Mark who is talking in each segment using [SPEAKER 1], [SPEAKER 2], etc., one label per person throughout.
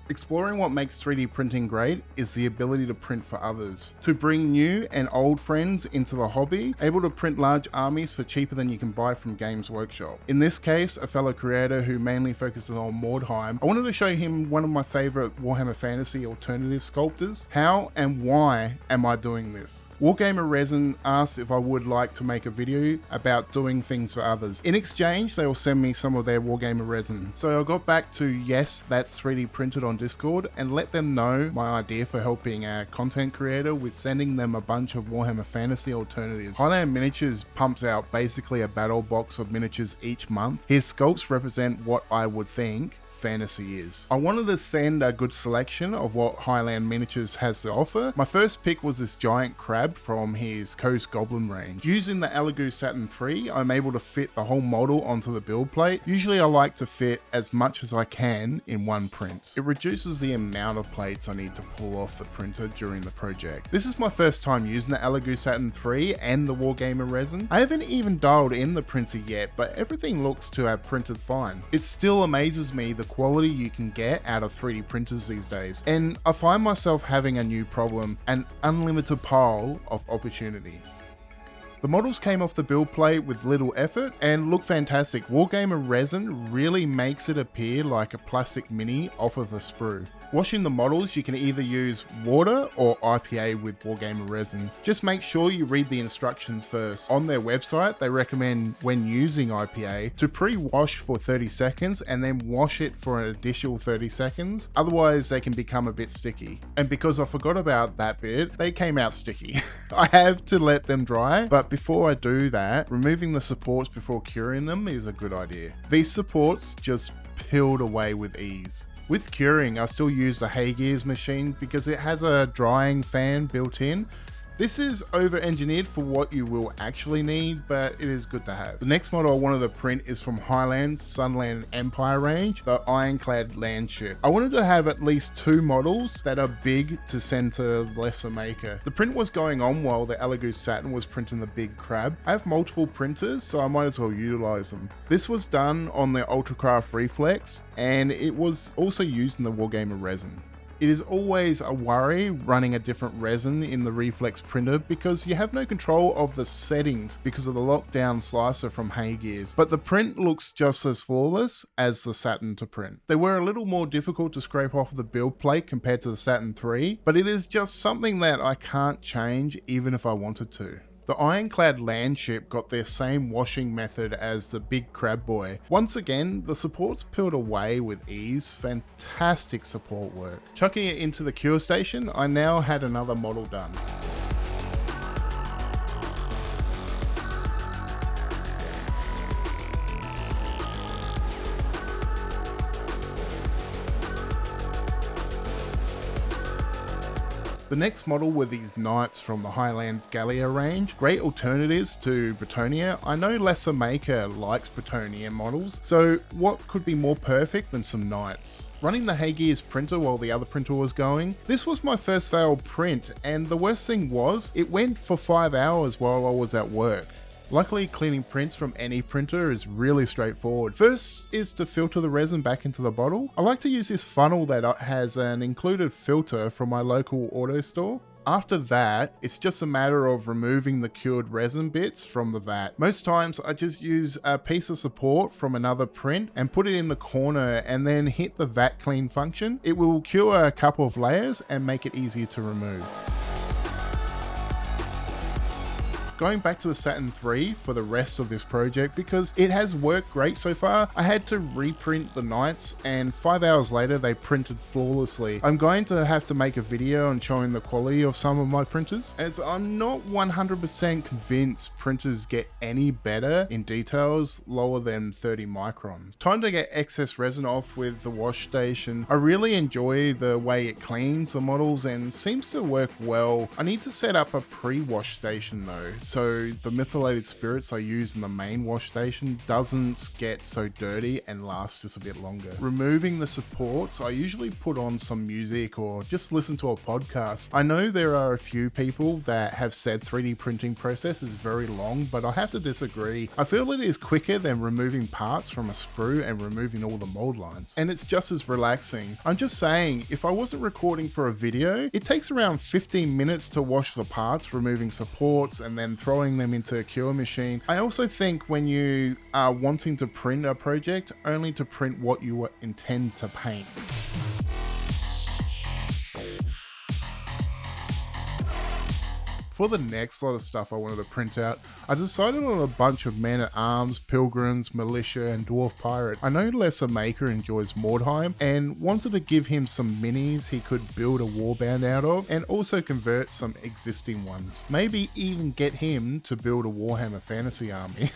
[SPEAKER 1] Exploring what makes 3D printing great is the ability to print for others. To bring new and old friends into the hobby, able to print large armies for cheaper than you can buy from Games Workshop. In this case, a fellow creator who mainly focuses on Mordheim, I wanted to show him one of my favorite Warhammer Fantasy alternative sculptors. How and why am I doing this? Wargamer Resin asked if I would like to make a video about doing things for others. In exchange, they will send me some of their Wargamer Resin. So I got back to Yes, That's 3D Printed on Discord and let them know my idea for helping a content creator with sending them a bunch of Warhammer Fantasy alternatives. Highland Miniatures pumps out basically a battle box of miniatures each month. His sculpts represent what I would think fantasy is. I wanted to send a good selection of what Highland Miniatures has to offer. My first pick was this giant crab from his Coast Goblin range. Using the Elegoo Saturn 3, I'm able to fit the whole model onto the build plate. Usually I like to fit as much as I can in one print. It reduces the amount of plates I need to pull off the printer during the project. This is my first time using the Elegoo Saturn 3 and the Wargamer Resin. I haven't even dialed in the printer yet, but everything looks to have printed fine. It still amazes me the quality you can get out of 3D printers these days, and I find myself having a new problem, an unlimited pile of opportunity. The models came off the build plate with little effort and look fantastic. Wargamer Resin really makes it appear like a plastic mini off of a sprue. Washing the models, you can either use water or IPA with Wargamer Resin. Just make sure you read the instructions first. On their website, they recommend when using IPA to pre-wash for 30 seconds and then wash it for an additional 30 seconds. Otherwise, they can become a bit sticky. And because I forgot about that bit, they came out sticky. I have to let them dry, but before I do that, removing the supports before curing them is a good idea. These supports just peeled away with ease. With curing, I still use the Haygears machine because it has a drying fan built in. This is over-engineered for what you will actually need, but it is good to have. The next model I wanted to print is from Highlands Sunland Empire range, the Ironclad Landship. I wanted to have at least 2 models that are big to send to the lesser maker. The print was going on while the Elegoo Saturn was printing the big crab. I have multiple printers, so I might as well utilize them. This was done on the Ultracraft Reflex, and it was also used in the Wargamer Resin. It is always a worry running a different resin in the Reflex printer because you have no control of the settings because of the lockdown slicer from Haygears, but the print looks just as flawless as the Saturn to print. They were a little more difficult to scrape off the build plate compared to the Saturn 3, but it is just something that I can't change even if I wanted to. The Ironclad Landship got their same washing method as the big crab boy. Once again, the supports peeled away with ease. Fantastic support work. Chucking it into the cure station, I now had another model done. The next model were these knights from the Highlands Gallia range. Great alternatives to Bretonnia. I know lesser maker likes Bretonnia models, so what could be more perfect than some knights? Running the Haygears printer while the other printer was going, this was my first failed print, and the worst thing was, it went for 5 hours while I was at work. Luckily, cleaning prints from any printer is really straightforward. First is to filter the resin back into the bottle. I like to use this funnel that has an included filter from my local auto store. After that, it's just a matter of removing the cured resin bits from the vat. Most times I just use a piece of support from another print and put it in the corner and then hit the vat clean function. It will cure a couple of layers and make it easier to remove. Going back to the Saturn 3 for the rest of this project because it has worked great so far. I had to reprint the knights and 5 hours later they printed flawlessly. I'm going to have to make a video on showing the quality of some of my printers as I'm not 100% convinced printers get any better in details lower than 30 microns. Time to get excess resin off with the wash station. I really enjoy the way it cleans the models and seems to work well. I need to set up a pre-wash station though, so the methylated spirits I use in the main wash station doesn't get so dirty and lasts just a bit longer. Removing the supports, I usually put on some music or just listen to a podcast. I know there are a few people that have said 3D printing process is very long, but I have to disagree. I feel it is quicker than removing parts from a sprue and removing all the mold lines, and it's just as relaxing. I'm just saying, if I wasn't recording for a video, it takes around 15 minutes to wash the parts, removing supports and then throwing them into a cure machine. I also think when you are wanting to print a project, only to print what you intend to paint. For the next lot of stuff I wanted to print out, I decided on a bunch of men-at-arms, pilgrims, militia, and dwarf pirate. I know Lesser Maker enjoys Mordheim, and wanted to give him some minis he could build a warband out of, and also convert some existing ones. Maybe even get him to build a Warhammer Fantasy army.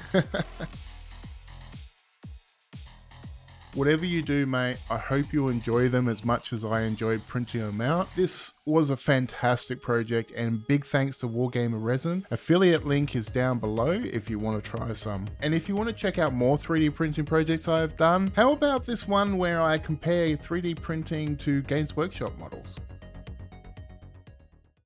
[SPEAKER 1] Whatever you do, mate, I hope you enjoy them as much as I enjoyed printing them out. This was a fantastic project, and big thanks to Wargamer Resin. Affiliate link is down below if you want to try some. And if you want to check out more 3D printing projects I have done, how about this one where I compare 3D printing to Games Workshop models?